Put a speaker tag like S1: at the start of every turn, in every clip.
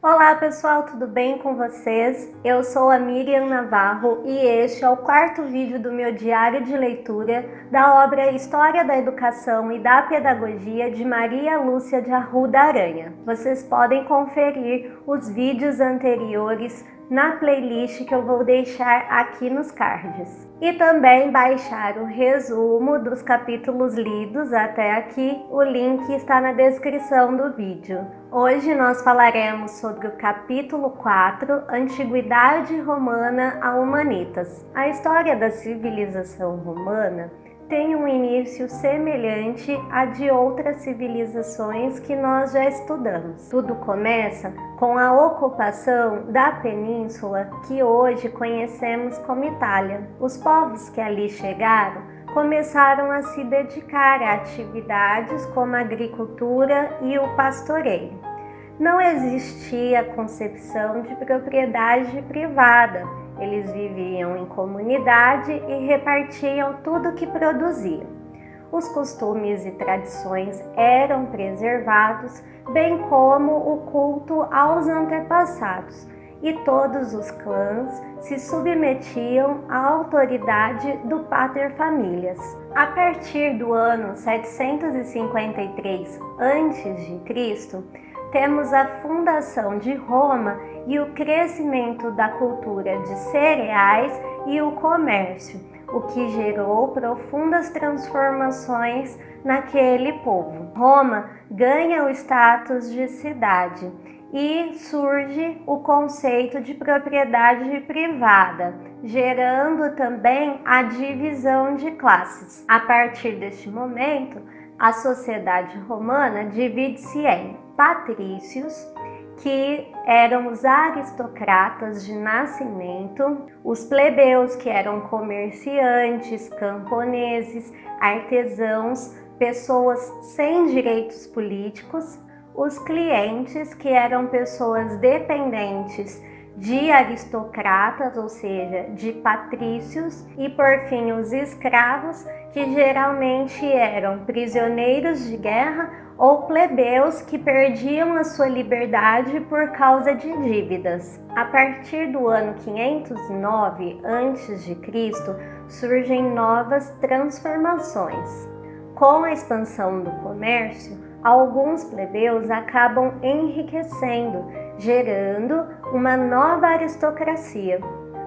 S1: Olá pessoal, tudo bem com vocês? Eu sou a Miriam Navarro e este é o quarto vídeo do meu diário de leitura da obra História da Educação e da Pedagogia de Maria Lúcia de Arruda Aranha. Vocês podem conferir os vídeos anteriores na playlist que eu vou deixar aqui nos cards. E também baixar o resumo dos capítulos lidos até aqui, o link está na descrição do vídeo. Hoje nós falaremos sobre o capítulo 4, Antiguidade Romana a Humanitas. A história da civilização romana tem um início semelhante à de outras civilizações que nós já estudamos. Tudo começa com a ocupação da península que hoje conhecemos como Itália. Os povos que ali chegaram começaram a se dedicar a atividades como a agricultura e o pastoreio. Não existia concepção de propriedade privada. Eles viviam em comunidade e repartiam tudo que produziam. Os costumes e tradições eram preservados, bem como o culto aos antepassados, e todos os clãs se submetiam à autoridade do pater-famílias. A partir do ano 753 a.C., temos a fundação de Roma e o crescimento da cultura de cereais e o comércio, o que gerou profundas transformações naquele povo. Roma ganha o status de cidade e surge o conceito de propriedade privada, gerando também a divisão de classes. A partir deste momento, a sociedade romana divide-se em patrícios, que eram os aristocratas de nascimento, os plebeus, que eram comerciantes, camponeses, artesãos, pessoas sem direitos políticos, os clientes, que eram pessoas dependentes de aristocratas, ou seja, de patrícios, e por fim os escravos, que geralmente eram prisioneiros de guerra ou plebeus que perdiam a sua liberdade por causa de dívidas. A partir do ano 509 a.C., surgem novas transformações. Com a expansão do comércio, alguns plebeus acabam enriquecendo, gerando uma nova aristocracia.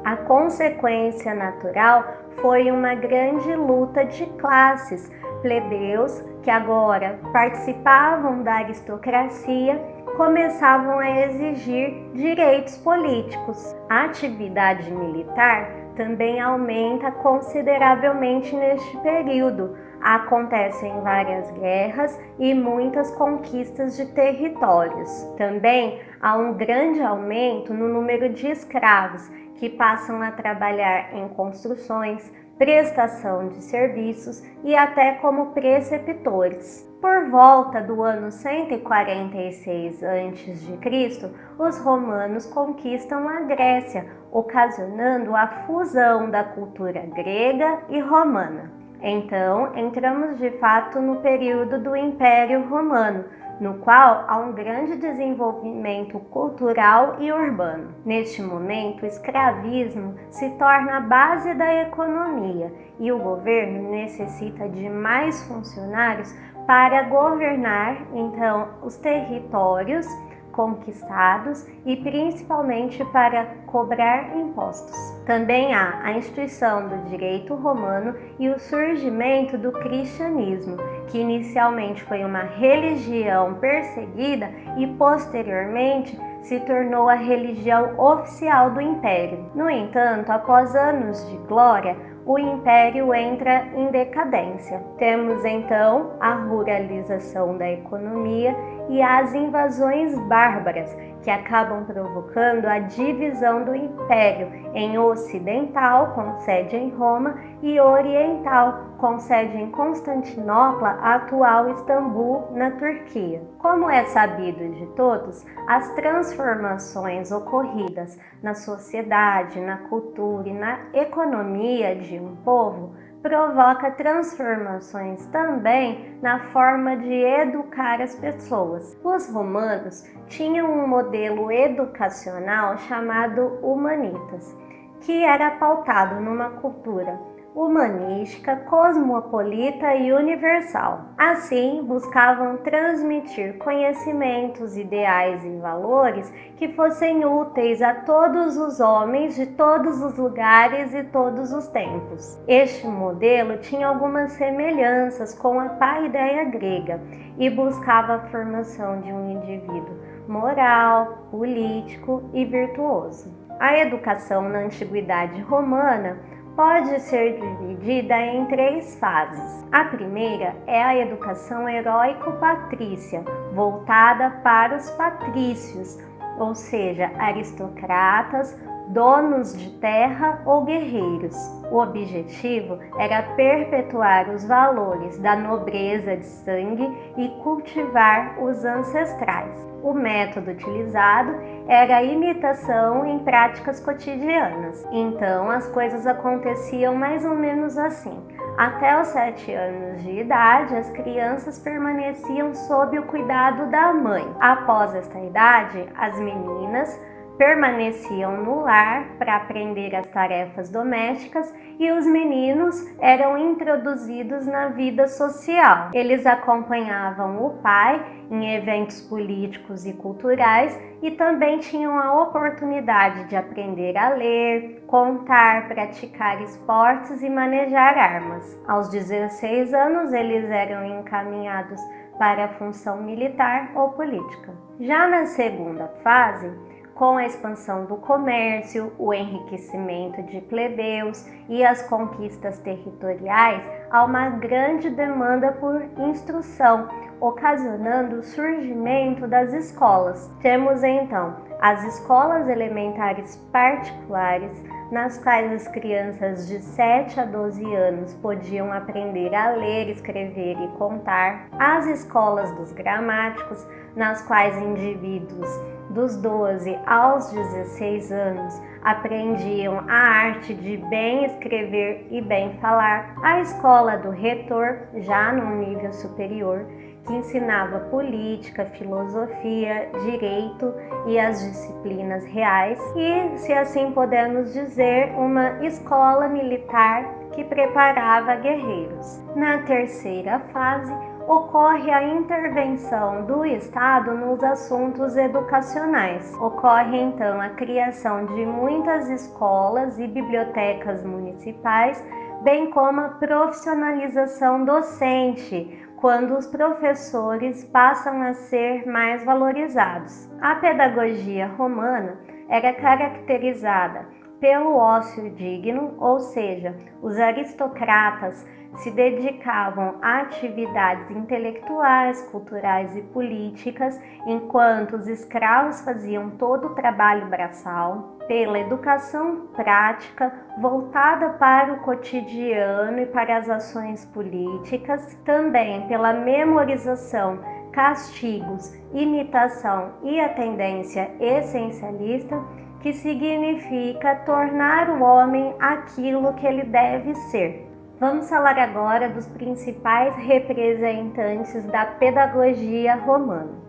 S1: A consequência natural foi uma grande luta de classes. Plebeus, que agora participavam da aristocracia, começavam a exigir direitos políticos. A atividade militar também aumenta consideravelmente neste período. Acontecem várias guerras e muitas conquistas de territórios. Também há um grande aumento no número de escravos que passam a trabalhar em construções, prestação de serviços e até como preceptores. Por volta do ano 146 a.C., os romanos conquistam a Grécia, ocasionando a fusão da cultura grega e romana. Então, entramos de fato no período do Império Romano, no qual há um grande desenvolvimento cultural e urbano. Neste momento, o escravismo se torna a base da economia e o governo necessita de mais funcionários para governar, então, os territórios conquistados e principalmente para cobrar impostos. Também há a instituição do direito romano e o surgimento do cristianismo, que inicialmente foi uma religião perseguida e posteriormente se tornou a religião oficial do império. No entanto, após anos de glória, o império entra em decadência. Temos então a ruralização da economia e as invasões bárbaras, que acabam provocando a divisão do império em ocidental, com sede em Roma, e oriental, com sede em Constantinopla, atual Istambul, na Turquia. Como é sabido de todos, as transformações ocorridas na sociedade, na cultura e na economia de um povo provoca transformações também na forma de educar as pessoas. Os romanos tinham um modelo educacional chamado Humanitas, que era pautado numa cultura humanística, cosmopolita e universal. Assim, buscavam transmitir conhecimentos, ideais e valores que fossem úteis a todos os homens de todos os lugares e todos os tempos. Este modelo tinha algumas semelhanças com a paideia grega e buscava a formação de um indivíduo moral, político e virtuoso. A educação na Antiguidade Romana pode ser dividida em 3 fases. A primeira é a educação heróico-patrícia, voltada para os patrícios, ou seja, aristocratas, donos de terra ou guerreiros. O objetivo era perpetuar os valores da nobreza de sangue e cultivar os ancestrais. O método utilizado era a imitação em práticas cotidianas. Então, as coisas aconteciam mais ou menos assim. Até os 7 anos de idade, as crianças permaneciam sob o cuidado da mãe. Após esta idade, as meninas permaneciam no lar para aprender as tarefas domésticas e os meninos eram introduzidos na vida social. Eles acompanhavam o pai em eventos políticos e culturais e também tinham a oportunidade de aprender a ler, contar, praticar esportes e manejar armas. Aos 16 anos, eles eram encaminhados para a função militar ou política. Já na segunda fase, com a expansão do comércio, o enriquecimento de plebeus e as conquistas territoriais, há uma grande demanda por instrução, ocasionando o surgimento das escolas. Temos então as escolas elementares particulares, nas quais as crianças de 7 a 12 anos podiam aprender a ler, escrever e contar, as escolas dos gramáticos, nas quais indivíduos dos 12 aos 16 anos aprendiam a arte de bem escrever e bem falar, a escola do retor, já num nível superior, que ensinava política, filosofia, direito e as disciplinas reais, e, se assim podemos dizer, uma escola militar que preparava guerreiros. Na terceira fase, ocorre a intervenção do Estado nos assuntos educacionais. Ocorre então a criação de muitas escolas e bibliotecas municipais, bem como a profissionalização docente, quando os professores passam a ser mais valorizados. A pedagogia romana era caracterizada pelo ócio digno, ou seja, os aristocratas se dedicavam a atividades intelectuais, culturais e políticas, enquanto os escravos faziam todo o trabalho braçal, pela educação prática voltada para o cotidiano e para as ações políticas, também pela memorização, castigos, imitação e a tendência essencialista, que significa tornar o homem aquilo que ele deve ser. Vamos falar agora dos principais representantes da pedagogia romana.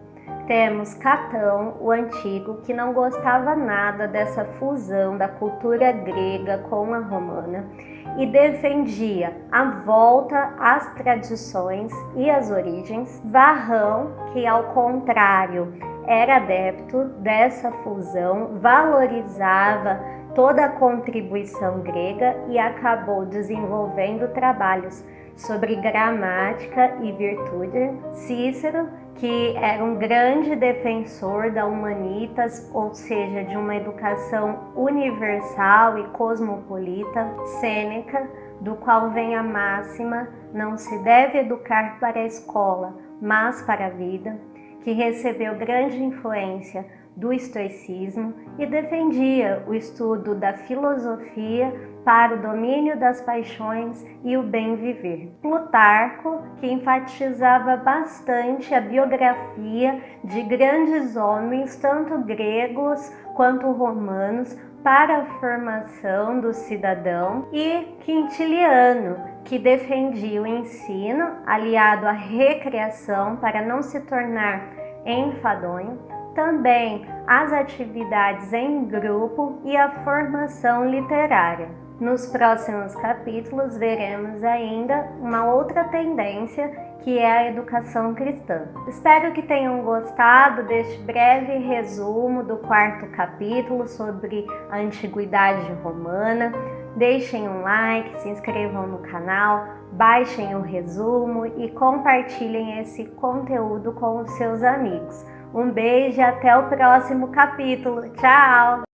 S1: Temos Catão, o Antigo, que não gostava nada dessa fusão da cultura grega com a romana e defendia a volta às tradições e às origens. Varrão, que ao contrário era adepto dessa fusão, valorizava toda a contribuição grega e acabou desenvolvendo trabalhos sobre gramática e virtude. Cícero, que era um grande defensor da humanitas, ou seja, de uma educação universal e cosmopolita. Sêneca, do qual vem a máxima: não se deve educar para a escola, mas para a vida, que recebeu grande influência do estoicismo e defendia o estudo da filosofia para o domínio das paixões e o bem viver. Plutarco, que enfatizava bastante a biografia de grandes homens, tanto gregos quanto romanos, para a formação do cidadão, e Quintiliano, que defendia o ensino aliado à recreação para não se tornar enfadonho, também as atividades em grupo e a formação literária. Nos próximos capítulos veremos ainda uma outra tendência, que é a educação cristã. Espero que tenham gostado deste breve resumo do 4º capítulo sobre a Antiguidade Romana. Deixem um like, se inscrevam no canal, baixem o resumo e compartilhem esse conteúdo com os seus amigos. Um beijo e até o próximo capítulo. Tchau!